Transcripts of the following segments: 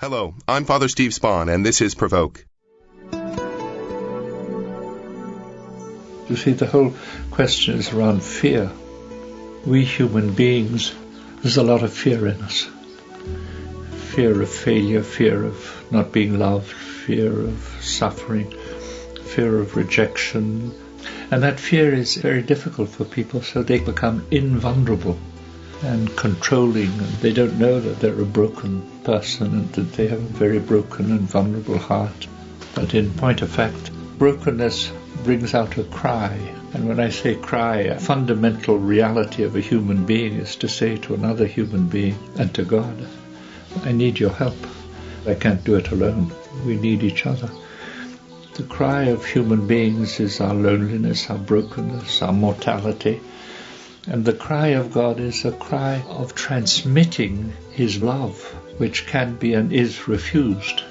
Hello, I'm Father Steve Spahn, and this is Provoke. You see, the whole question is around fear. We human beings, there's a lot of fear in us. Fear of failure, fear of not being loved, fear of suffering, fear of rejection. And that fear is very difficult for people, so they become invulnerable and controlling, and they don't know that they're a broken person and that they have a very broken and vulnerable heart. But in point of fact, brokenness brings out a cry. And when I say cry, a fundamental reality of a human being is to say to another human being and to God, I need your help. I can't do it alone. We need each other. The cry of human beings is our loneliness, our brokenness, our mortality. And the cry of God is a cry of transmitting His love, which can be and is refused.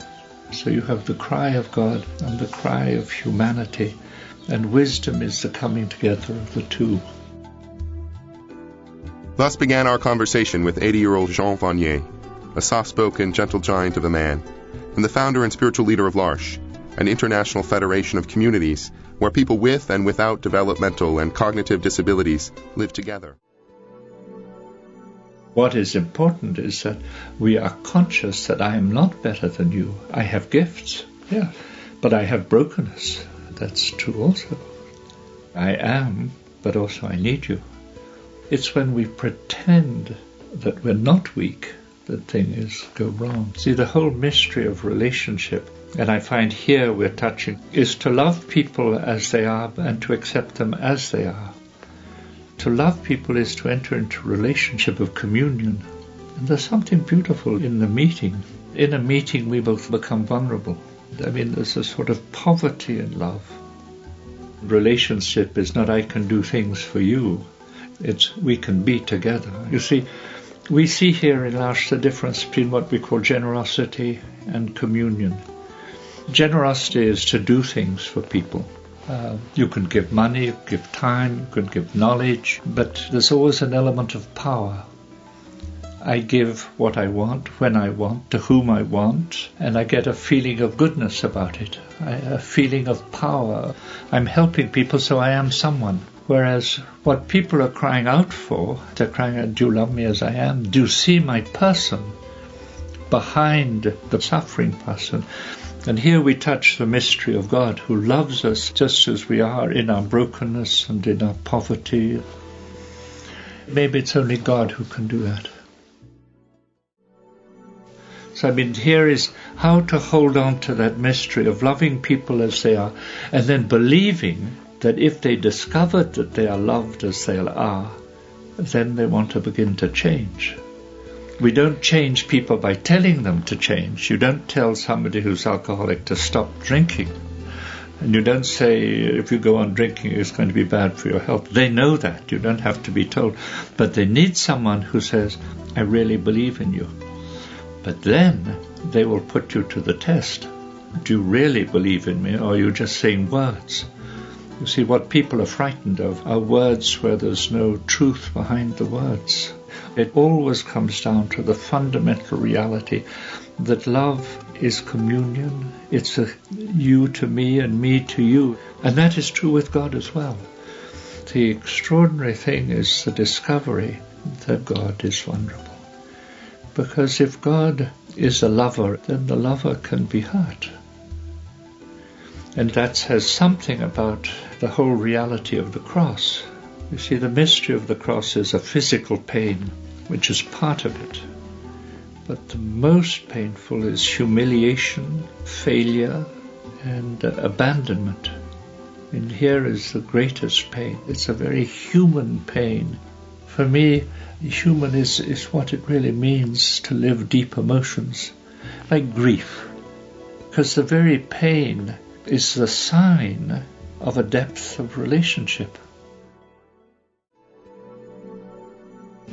So you have the cry of God and the cry of humanity, and wisdom is the coming together of the two. Thus began our conversation with 80-year-old Jean Vanier, a soft-spoken, gentle giant of a man, and the founder and spiritual leader of l'Arche, an international federation of communities where people with and without developmental and cognitive disabilities live together. What is important is that we are conscious that I am not better than you. I have gifts, yeah, but I have brokenness. That's true also. I am, but also I need you. It's when we pretend that we're not weak that things go wrong. See, the whole mystery of relationship, and I find here we're touching, is to love people as they are and to accept them as they are. To love people is to enter into a relationship of communion. And there's something beautiful in the meeting. In a meeting we both become vulnerable. I mean, there's a sort of poverty in love. Relationship is not I can do things for you. It's we can be together. You see, we see here in l'Arche the difference between what we call generosity and communion. Generosity is to do things for people. You can give money, you can give time, you can give knowledge, but there's always an element of power. I give what I want, when I want, to whom I want, and I get a feeling of goodness about it, a feeling of power. I'm helping people, so I am someone. Whereas what people are crying out for, they're crying out, do you love me as I am? Do you see my person behind the suffering person? And here we touch the mystery of God, who loves us just as we are in our brokenness and in our poverty. Maybe it's only God who can do that. So I mean, here is how to hold on to that mystery of loving people as they are, and then believing that if they discovered that they are loved as they are, then they want to begin to change. We don't change people by telling them to change. You don't tell somebody who's alcoholic to stop drinking. And you don't say, if you go on drinking, it's going to be bad for your health. They know that. You don't have to be told. But they need someone who says, I really believe in you. But then they will put you to the test. Do you really believe in me, or are you just saying words? You see, what people are frightened of are words where there's no truth behind the words. It always comes down to the fundamental reality that love is communion. It's a you to me and me to you. And that is true with God as well. The extraordinary thing is the discovery that God is vulnerable. Because if God is a lover, then the lover can be hurt. And that says something about the whole reality of the cross. You see, the mystery of the cross is a physical pain, which is part of it. But the most painful is humiliation, failure, and abandonment. And here is the greatest pain. It's a very human pain. For me, human is what it really means to live deep emotions, like grief. Because the very pain is the sign of a depth of relationship.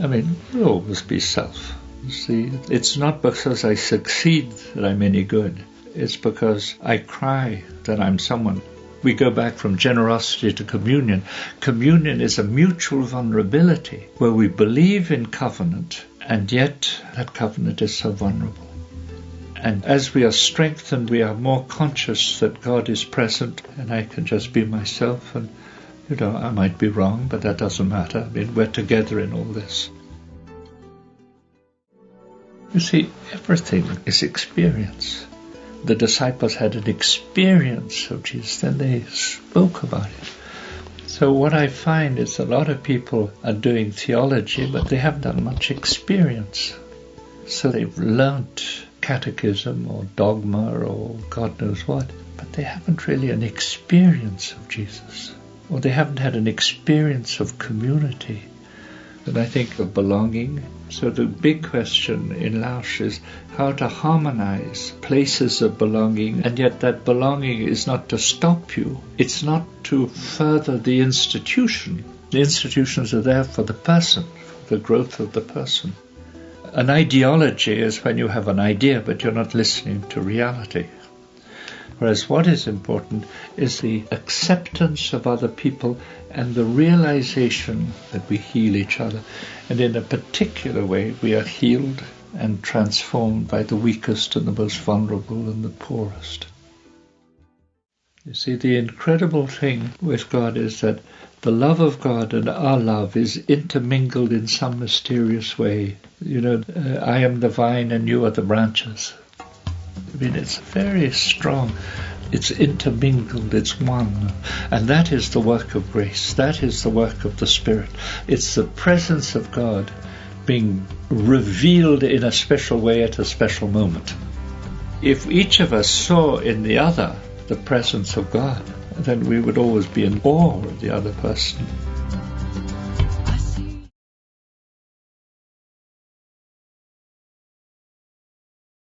I mean, we'll always be self. You see, it's not because I succeed that I'm any good. It's because I cry that I'm someone. We go back from generosity to communion. Communion is a mutual vulnerability where we believe in covenant, and yet that covenant is so vulnerable. And as we are strengthened, we are more conscious that God is present, and I can just be myself, and I might be wrong, but that doesn't matter. I mean, we're together in all this. You see, everything is experience. The disciples had an experience of Jesus, then they spoke about it. So what I find is a lot of people are doing theology, but they haven't done much experience. So they've learnt catechism or dogma or God knows what, but they haven't really an experience of Jesus, or they haven't had an experience of community. And I think of belonging. So the big question in L'Arche is how to harmonize places of belonging, and yet that belonging is not to stop you. It's not to further the institution. The institutions are there for the person, for the growth of the person. An ideology is when you have an idea, but you're not listening to reality. Whereas what is important is the acceptance of other people and the realization that we heal each other. And in a particular way, we are healed and transformed by the weakest and the most vulnerable and the poorest. You see, the incredible thing with God is that the love of God and our love is intermingled in some mysterious way. I am the vine and you are the branches. I mean, it's very strong. It's intermingled, it's one. And that is the work of grace. That is the work of the Spirit. It's the presence of God being revealed in a special way at a special moment. If each of us saw in the other the presence of God, then we would always be in awe of the other person.